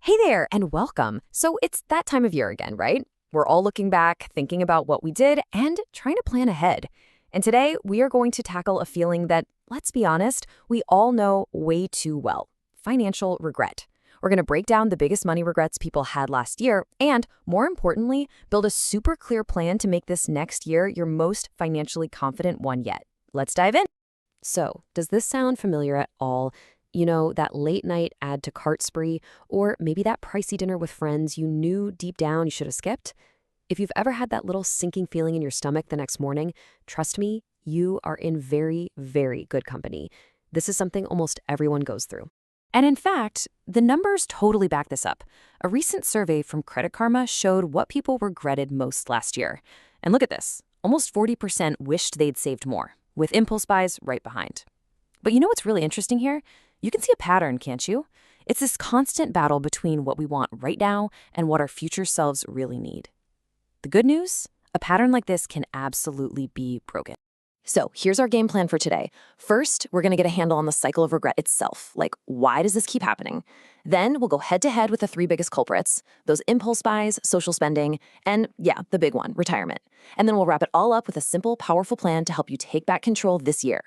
Hey there, and welcome. So it's that time of year again, right? We're all looking back, thinking about what we did, and trying to plan ahead. And today, we are going to tackle a feeling that, let's be honest, we all know way too well: financial regret. We're going to break down the biggest money regrets people had last year, and more importantly, build a super clear plan to make this next year your most financially confident one yet. Let's dive in. So, does this sound familiar at all? You know, that late night add to cart spree, or maybe that pricey dinner with friends you knew deep down you should have skipped? If you've ever had that little sinking feeling in your stomach the next morning, trust me, you are in very, very good company. This is something almost everyone goes through. And in fact, the numbers totally back this up. A recent survey from Credit Karma showed what people regretted most last year. And look at this, almost 40% wished they'd saved more, with impulse buys right behind. But you know what's really interesting here? You can see a pattern, can't you? It's this constant battle between what we want right now and what our future selves really need. The good news? A pattern like this can absolutely be broken. So here's our game plan for today. First, we're going to get a handle on the cycle of regret itself. Like, why does this keep happening? Then we'll go head-to-head with the three biggest culprits: those impulse buys, social spending, and yeah, the big one, retirement. And then we'll wrap it all up with a simple, powerful plan to help you take back control this year.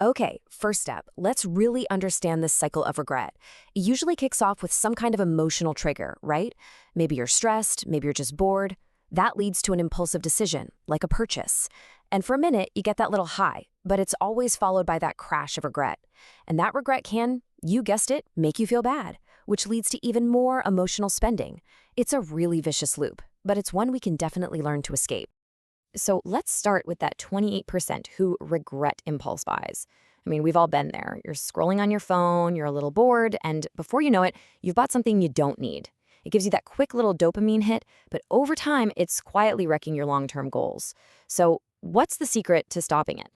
Okay, first step, let's really understand this cycle of regret. It usually kicks off with some kind of emotional trigger, right? Maybe you're stressed, maybe you're just bored. That leads to an impulsive decision, like a purchase. And for a minute, you get that little high, but it's always followed by that crash of regret. And that regret can, you guessed it, make you feel bad, which leads to even more emotional spending. It's a really vicious loop, but it's one we can definitely learn to escape. So let's start with that 28% who regret impulse buys. I mean, we've all been there. You're scrolling on your phone, you're a little bored, and before you know it, you've bought something you don't need. It gives you that quick little dopamine hit, but over time, it's quietly wrecking your long-term goals. So what's the secret to stopping it?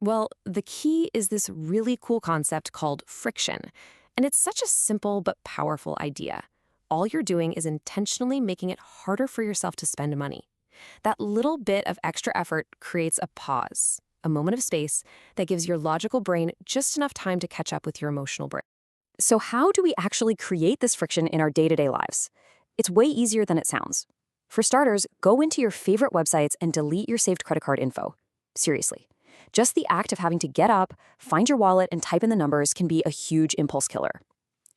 Well, the key is this really cool concept called friction. And it's such a simple but powerful idea. All you're doing is intentionally making it harder for yourself to spend money. That little bit of extra effort creates a pause, a moment of space that gives your logical brain just enough time to catch up with your emotional brain. So how do we actually create this friction in our day-to-day lives? It's way easier than it sounds. For starters, go into your favorite websites and delete your saved credit card info. Seriously. Just the act of having to get up, find your wallet, and type in the numbers can be a huge impulse killer.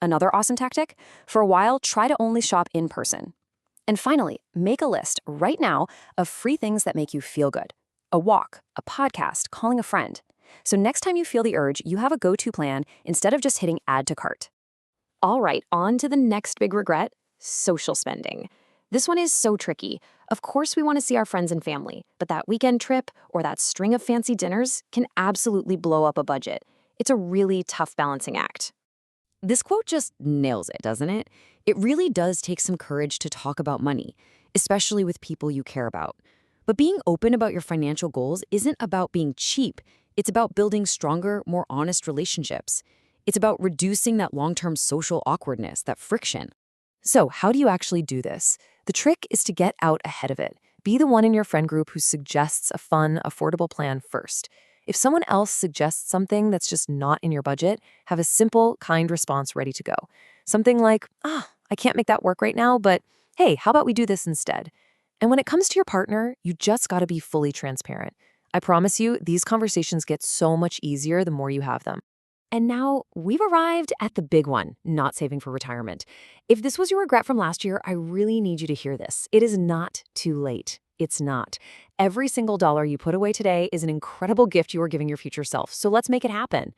Another awesome tactic? For a while, try to only shop in person. And finally, make a list right now of free things that make you feel good. A walk, a podcast, calling a friend. So next time you feel the urge, you have a go-to plan instead of just hitting add to cart. All right, on to the next big regret: social spending. This one is so tricky. Of course we want to see our friends and family, but that weekend trip or that string of fancy dinners can absolutely blow up a budget. It's a really tough balancing act. This quote just nails it, doesn't it? It really does take some courage to talk about money, especially with people you care about. But being open about your financial goals isn't about being cheap. It's about building stronger, more honest relationships. It's about reducing that long-term social awkwardness, that friction. So how do you actually do this? The trick is to get out ahead of it. Be the one in your friend group who suggests a fun, affordable plan first. If someone else suggests something that's just not in your budget, have a simple, kind response ready to go. Something like, I can't make that work right now, but hey, how about we do this instead? And when it comes to your partner, you just gotta be fully transparent. I promise you, these conversations get so much easier the more you have them. And now we've arrived at the big one: not saving for retirement. If this was your regret from last year, I really need you to hear this. It is not too late. It's not. Every single dollar you put away today is an incredible gift you are giving your future self, so let's make it happen.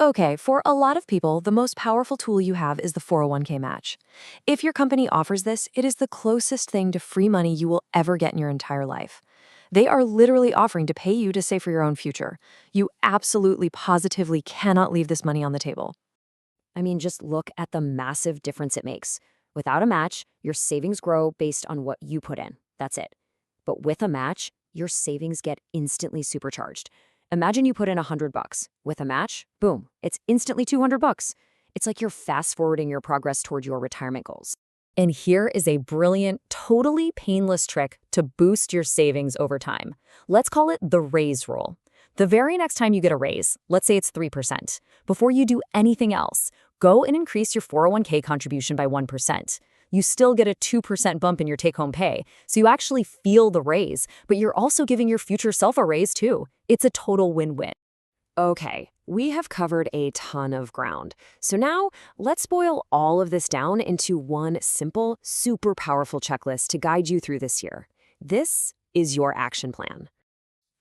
Okay, for a lot of people, the most powerful tool you have is the 401k match. If your company offers this, it is the closest thing to free money you will ever get in your entire life. They are literally offering to pay you to save for your own future. You absolutely, positively cannot leave this money on the table. I mean, just look at the massive difference it makes. Without a match, your savings grow based on what you put in. That's it. But with a match, your savings get instantly supercharged. Imagine you put in $100. With a match, boom, it's instantly $200. It's like you're fast-forwarding your progress toward your retirement goals. And here is a brilliant, totally painless trick to boost your savings over time. Let's call it the raise rule. The very next time you get a raise, let's say it's 3%, before you do anything else, Go and increase your 401k contribution by 1%. You still get a 2% bump in your take-home pay, so you actually feel the raise, but you're also giving your future self a raise too. It's a total win-win. Okay, we have covered a ton of ground. So now let's boil all of this down into one simple, super powerful checklist to guide you through this year. This is your action plan.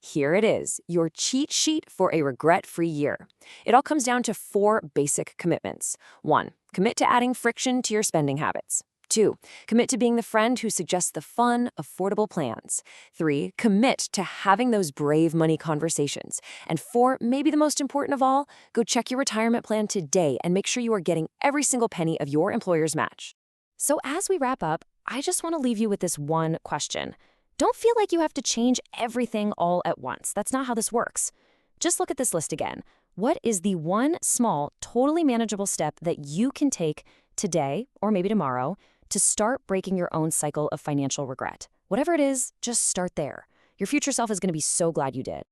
Here it is, your cheat sheet for a regret-free year. It all comes down to 4 basic commitments. 1, commit to adding friction to your spending habits. 2, commit to being the friend who suggests the fun, affordable plans. 3, commit to having those brave money conversations. And 4, maybe the most important of all, go check your retirement plan today and make sure you are getting every single penny of your employer's match. So as we wrap up, I just want to leave you with this one question. Don't feel like you have to change everything all at once. That's not how this works. Just look at this list again. What is the one small, totally manageable step that you can take today, or maybe tomorrow, to start breaking your own cycle of financial regret? Whatever it is, just start there. Your future self is going to be so glad you did.